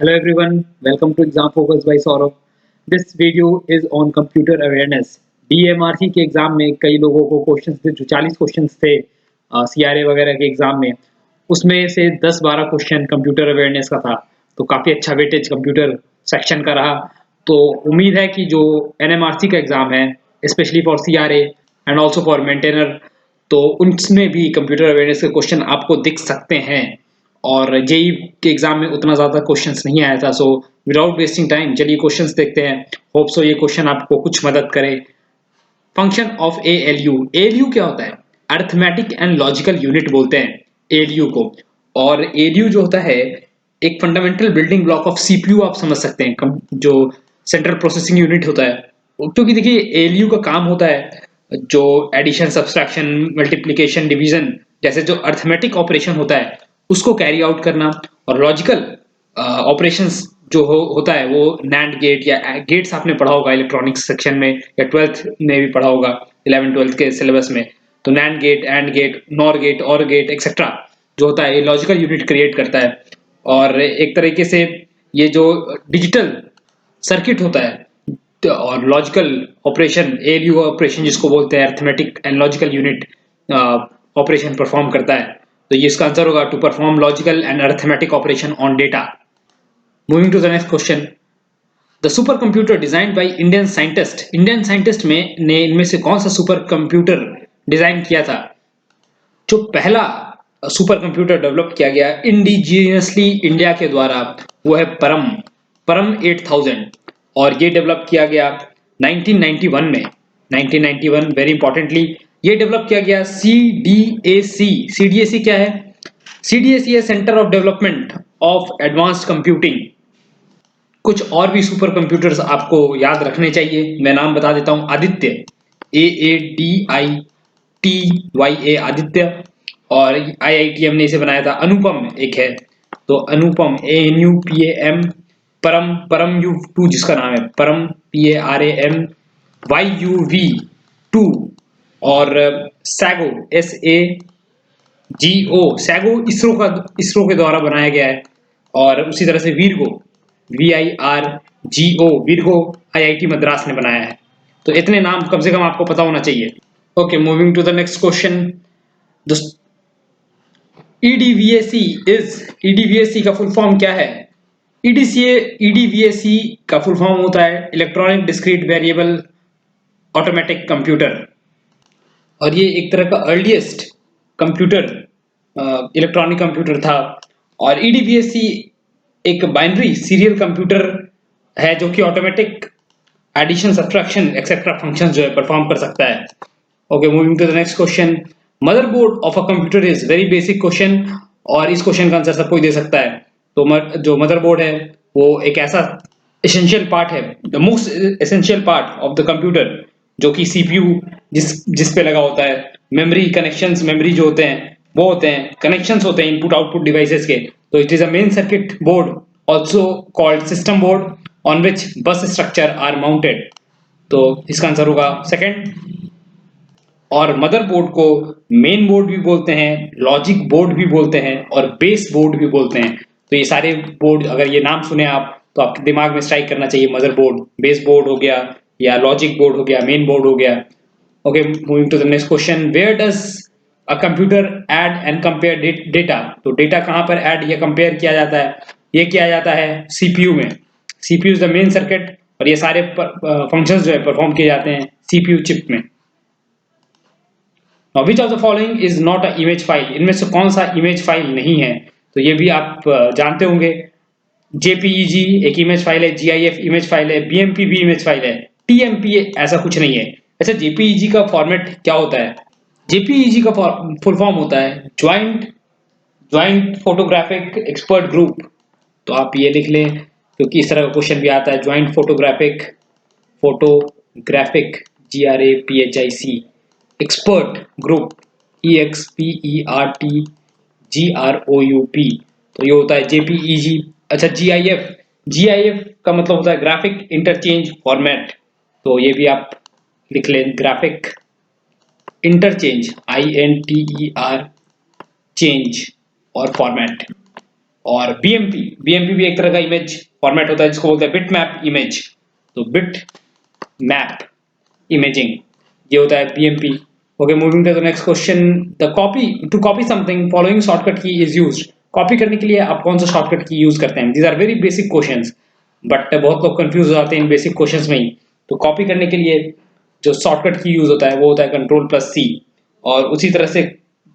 Hello everyone, welcome to Exam Focus by Saurabh. This video is on computer awareness. DMRC के exam में कई लोगों को questions थे, जो 40 क्वेश्चंस थे CRA वगैरह के एग्जाम में, उसमें से 10-12 क्वेश्चन कंप्यूटर अवेयरनेस का था। तो काफ़ी अच्छा वेटेज कंप्यूटर सेक्शन का रहा। तो उम्मीद है कि जो NMRC का एग्जाम है, specially for CRA and also for maintainer, तो उसमें भी कंप्यूटर अवेयरनेस के क्वेश्चन आपको दिख सकते हैं। और जेई के एग्जाम में उतना ज़्यादा क्वेश्चंस नहीं आया था। सो विदाउट वेस्टिंग टाइम चलिए क्वेश्चंस देखते हैं। होप सो ये क्वेश्चन आपको कुछ मदद करे। Function of ALU. एएलयू क्या होता है? अरिथमेटिक एंड लॉजिकल यूनिट बोलते हैं एएलयू को। और एएलयू जो होता है एक fundamental building block of CPU आप समझ सकते हैं, जो सेंट्रल प्रोसेसिंग यूनिट होता है। क्योंकि देखिए एएलयू का काम होता है जो एडिशन, सब्सट्रैक्शन, मल्टीप्लिकेशन, डिवीजन जैसे जो अरिथमेटिक ऑपरेशन होता है उसको कैरी आउट करना। और लॉजिकल ऑपरेशंस जो होता है वो नैंड गेट या गेट्स आपने पढ़ा होगा इलेक्ट्रॉनिक्स सेक्शन में, या 12th में भी पढ़ा होगा 11th-12th के सिलेबस में। तो NAND gate, AND gate, NOR gate, OR gate etcetera जो होता है ये लॉजिकल यूनिट क्रिएट करता है। और एक तरीके से ये जो डिजिटल सर्किट होता है और लॉजिकल ऑपरेशन, एएलयू ऑपरेशन जिसको बोलते हैं arithmetic and logical unit operation perform करता है। तो ये इसका आंसर होगा to perform logical and arithmetic operation on data. Moving to the next question. The super computer designed by Indian scientist. Indian scientist में ने इनमें से कौन सा सुपर कंप्यूटर डिजाइन किया था? जो पहला सुपर कंप्यूटर डेवलप किया गया इंडिजिनियसली इंडिया के द्वारा वो है परम परम 8000। और ये डेवलप किया गया 1991 में। 1991 वेरी इंपॉर्टेंटली ये डेवलप किया गया सीडीएसी। सीडीएसी क्या है? सीडीएसी है centre of development of advanced computing. कुछ और भी सुपर कंप्यूटर्स आपको याद रखने चाहिए, मैं नाम बता देता हूं। आदित्य, AADITYA आदित्य। और IITM ने इसे बनाया था। अनुपम एक है, तो अनुपम ANUPAM। परम, परम U2 जिसका नाम है परम PARAM YUV2। और सैगो SAGO, सैगो इसरो के द्वारा बनाया गया है। और उसी तरह से वीरगो VIRGO, वीरगो IIT मद्रास ने बनाया है। तो इतने नाम कम से कम आपको पता होना चाहिए। Okay, moving to the next question. EDVAC EDVAC का फुल फॉर्म क्या है? EDVAC का फुल फॉर्म होता है electronic discrete variable automatic computer. और ये एक तरह का अर्लीस्ट कंप्यूटर, इलेक्ट्रॉनिक कंप्यूटर था। और EDVAC एक बाइनरी सीरियल कंप्यूटर है जो कि automatic addition, subtraction etcetera functions जो है परफॉर्म कर सकता है। Okay, moving to the next question. Motherboard of a computer is very basic question, और इस क्वेश्चन का आंसर सब कोई दे सकता है। तो जो मदरबोर्ड है वो एक ऐसा एसेंशियल पार्ट है, the most essential part of the computer, जो कि सीपीयू जिस पे लगा होता है। मेमोरी कनेक्शंस, मेमोरी जो होते हैं वो होते हैं कनेक्शंस होते हैं इनपुट आउटपुट डिवाइसेस के। तो it is a main circuit board, also called system board, on which बस स्ट्रक्चर आर माउंटेड। तो इसका आंसर होगा सेकंड। और मदरबोर्ड को मेन बोर्ड भी बोलते हैं, लॉजिक बोर्ड भी बोलते हैं, और बेस बोर्ड भी बोलते हैं। तो ये सारे बोर्ड अगर ये नाम सुने आप तो आपके दिमाग में स्ट्राइक करना चाहिए मदरबोर्ड, बेस बोर्ड हो गया, या लॉजिक बोर्ड हो गया, मेन बोर्ड हो गया। Okay, moving to the next question. Where does a computer add and compare data? तो डेटा कहाँ पर ऐड या कंपेयर किया जाता है? ये किया जाता है सीपीयू में। CPU is the main circuit, और ये सारे फंक्शंस जो है परफॉर्म किए जाते हैं सीपीयू चिप में। Which of the following is not a image file? इनमें से कौन सा इमेज फाइल नहीं है? तो ये भी आप जानते होंगे। JPEG एक इमेज फाइल है, GIF इमेज फाइल है, BMP भी इमेज फाइल है, TMP ऐसा कुछ नहीं है। अच्छा, JPEG का फॉर्मेट क्या होता है? JPEG का फुल फॉर्म होता है ज्वाइंट फोटोग्राफिक एक्सपर्ट ग्रुप। तो आप ये लिख लें, क्योंकि इस तरह का क्वेश्चन भी आता है। Joint photographic GRAPHIC expert group EXPERT GROUP। तो ये होता है JPEG। अच्छा, GIF का मतलब होता है ग्राफिक इंटरचेंज फॉर्मेट। तो ये भी आप लिख लें, ग्राफिक इंटरचेंज INTER चेंज और फॉर्मेट। और बीएमपी भी एक तरह का इमेज फॉर्मेट होता है जिसको बोलते हैं बिट मैप इमेज। तो बिट मैप इमेजिंग ये होता है BMP. Okay, moving to the next question. The copy to copy something following shortcut key is used. Copy करने के लिए आप कौन सा शॉर्टकट की यूज करते हैं? These are very basic questions, but बहुत लोग कंफ्यूज हो जाते हैं इन बेसिक क्वेश्चंस में ही। तो कॉपी करने के लिए जो शॉर्टकट की यूज होता है वो होता है कंट्रोल प्लस सी, और उसी तरह से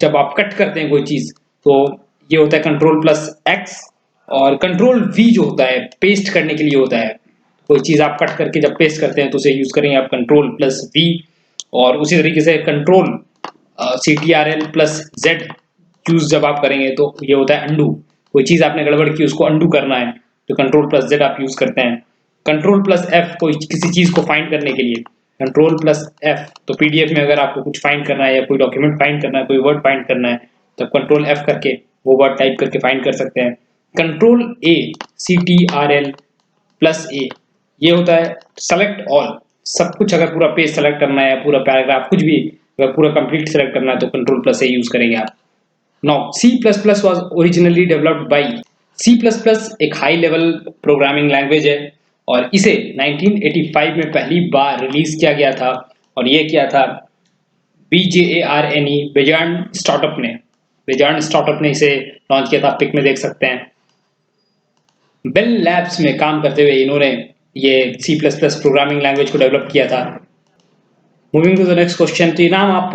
जब आप कट करते हैं कोई चीज तो ये होता है कंट्रोल प्लस एक्स, और कंट्रोल वी जो होता है पेस्ट करने के लिए होता है। कोई चीज आप कट करके जब पेस्ट करते हैं तो उसे यूज करेंगे आप कंट्रोल प्लस वी। और उसी तरीके से control CTRL plus Z use जब आप करेंगे तो ये होता है अंडू। कोई चीज आपने गड़बड़ की उसको अंडू करना है तो कंट्रोल प्लस जेड आप यूज करते हैं। कंट्रोल प्लस एफ कोई किसी चीज को फाइंड करने के लिए, कंट्रोल प्लस एफ। तो पीडीएफ में अगर आपको कुछ फाइंड करना है या कोई डॉक्यूमेंट फाइंड करना है, कोई वर्ड फाइंड करना है, तो कंट्रोल एफ करके वो वर्ड टाइप करके फाइंड कर सकते हैं। कंट्रोल ए CTRL प्लस ए ये होता है सेलेक्ट ऑल। सब कुछ अगर पूरा पेज सेलेक्ट करना है या पूरा पैराग्राफ कुछ भी अगर पूरा कंप्लीट सेलेक्ट करना है तो कंट्रोल प्लस ए यूज करेंगे आप। Now C++ was originally developed by C++ एक हाई लेवल प्रोग्रामिंग लैंग्वेज है और इसे 1985 में पहली बार रिलीज किया गया था, और ये किया था BJARNE बेजार्न स्टार्टअप ने इसे लॉन्च किया था। पिक में देख सकते हैं। बेल लैब्स में काम करते हुए इन्होंने ये C++ प्रोग्रामिंग लैंग्वेज को डेवलप किया था। Moving to the next question. तो ये नाम आप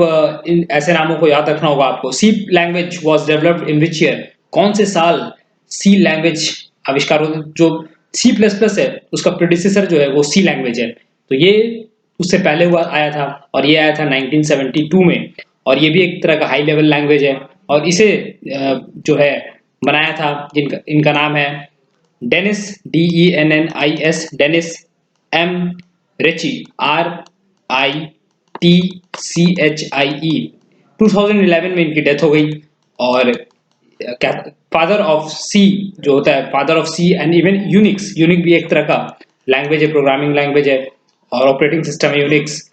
इन ऐसे नामों को याद रखना होगा आपको। C language was developed in which year? कौन से साल सी लैंग्वेज आविष्कार हुआ? जो C++ है उसका प्रेडिसेसर जो है वो सी लैंग्वेज है, तो ये उससे पहले हुआ आया था और ये आया था 1972 में। और ये भी एक तरह का हाई लेवल लैंग्वेज है और इसे जो है बनाया था जिनका इनका नाम है Dennis DENNIS Dennis M Ritchie RITCHIE। 2011 में इनकी डेथ हो गई। और फादर ऑफ सी जो होता है father of C and even Unix भी एक तरह का लैंग्वेज है, प्रोग्रामिंग लैंग्वेज है और ऑपरेटिंग सिस्टम है यूनिक्स।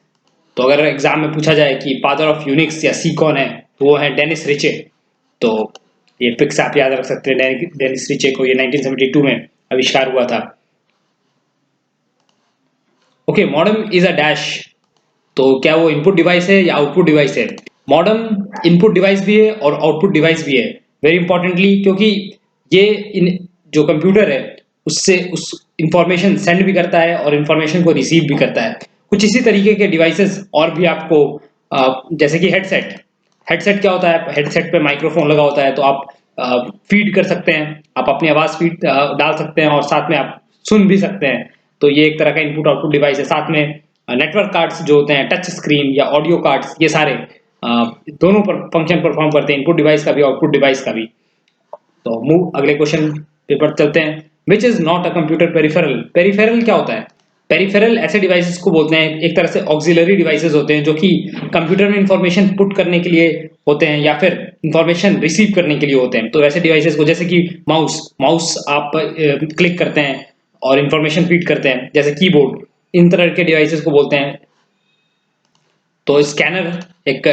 तो अगर एग्जाम में पूछा जाए कि फादर ऑफ यूनिक्स या सी कौन है तो वो है डेनिस रिचे। तो ये पिक्स आप याद रख सकते हैं। डेनिस रिचे को ये 1972 में आविष्कार हुआ था। Okay, modem is a dash. तो क्या वो इनपुट डिवाइस है या आउटपुट डिवाइस है? मॉडेम इनपुट डिवाइस भी है और आउटपुट डिवाइस भी है, वेरी इंपॉर्टेंटली, क्योंकि ये जो कंप्यूटर है उससे उस इंफॉर्मेशन सेंड भी करता है और इंफॉर्मेशन को रिसीव भी करता है। कुछ इसी तरीके के डिवाइसेस और भी आपको जैसे कि हेडसेट क्या होता है? हेडसेट पे माइक्रोफोन लगा होता है तो आप फीड कर सकते हैं, आप अपनी आवाज फीड डाल सकते हैं और साथ में आप सुन भी सकते हैं। तो ये एक तरह का इनपुट आउटपुट डिवाइस है। साथ में नेटवर्क कार्ड्स जो होते हैं, टच स्क्रीन या ऑडियो कार्ड्स, ये सारे दोनों पर फंक्शन परफॉर्म करते हैं, इनपुट डिवाइस का भी आउटपुट डिवाइस का भी। तो मूव अगले क्वेश्चन पेपर चलते हैं। Which is not a computer peripheral? Peripheral क्या होता है? पेरिफेरल ऐसे डिवाइसेस को बोलते हैं, एक तरह से ऑक्सिलरी डिवाइसेस होते हैं जो कि कंप्यूटर में इंफॉर्मेशन पुट करने के लिए होते हैं या फिर इंफॉर्मेशन रिसीव करने के लिए होते हैं। तो ऐसे डिवाइसेस को जैसे कि माउस आप क्लिक करते हैं और इंफॉर्मेशन फीड करते हैं, जैसे कीबोर्ड, इन तरह के डिवाइसेस को बोलते हैं। तो स्कैनर एक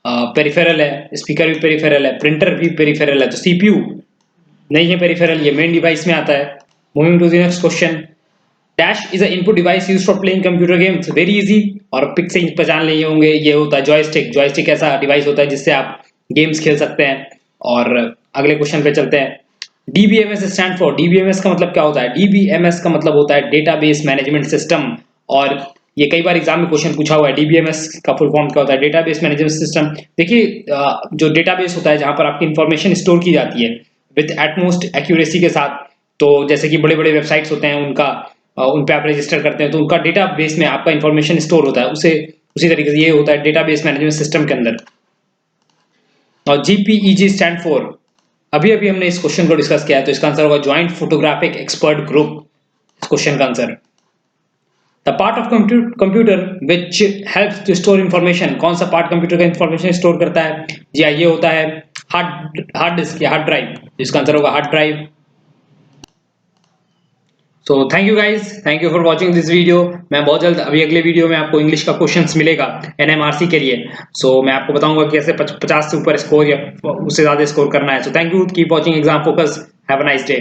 पेरिफेरल है, स्पीकर भी पेरिफेरल है, प्रिंटर भी पेरिफेरल है। तो सीपीयू नहीं है पेरिफेरल, ये मेन डिवाइस में आता है। Moving to the next question. Dash is a input device used for playing computer games. Very easy, और पिक से पहचान लिए होंगे, ये होता है जॉयस्टिक। जॉयस्टिक ऐसा डिवाइस होता है जिससे आप गेम्स खेल सकते हैं। और अगले क्वेश्चन पे चलते हैं। DBMS stand for? DBMS का मतलब क्या होता है? DBMS का मतलब होता है डेटाबेस मैनेजमेंट सिस्टम। और ये कई बार एग्जाम में क्वेश्चन पूछा हुआ है, DBMS का फुल फॉर्म क्या होता है? Database management system. देखिए जो डेटाबेस होता है जहां पर आपकी इंफॉर्मेशन स्टोर की जाती है विद एटमोस्ट एक्यूरेसी के साथ, तो जैसे कि बड़े बड़े वेबसाइट्स होते हैं उनका उन पे आप रजिस्टर करते हैं तो उनका डेटाबेस में आपका इंफॉर्मेशन स्टोर होता है, उसे उसी तरीके से ये होता है डेटाबेस मैनेजमेंट सिस्टम के अंदर। और GPEG स्टैंड फॉर? अभी अभी हमने इस क्वेश्चन को डिस्कस किया है, तो इसका आंसर होगा ज्वाइंट फोटोग्राफिक एक्सपर्ट ग्रुप। इस क्वेश्चन का answer the part of computer which helps to store information. कौन सा पार्ट कंप्यूटर का इंफॉर्मेशन स्टोर करता है? जी हाँ, ये होता है हार्ड डिस्क या हार्ड ड्राइव। इसका आंसर होगा hard drive. So thank you guys, thank you for watching this video. मैं बहुत जल्द अभी अगले वीडियो में आपको इंग्लिश का क्वेश्चंस मिलेगा NMRC के लिए। सो मैं आपको बताऊंगा कैसे 50 से ऊपर स्कोर या उससे ज्यादा स्कोर करना है। सो thank you, keep watching exam focus. Have a nice day.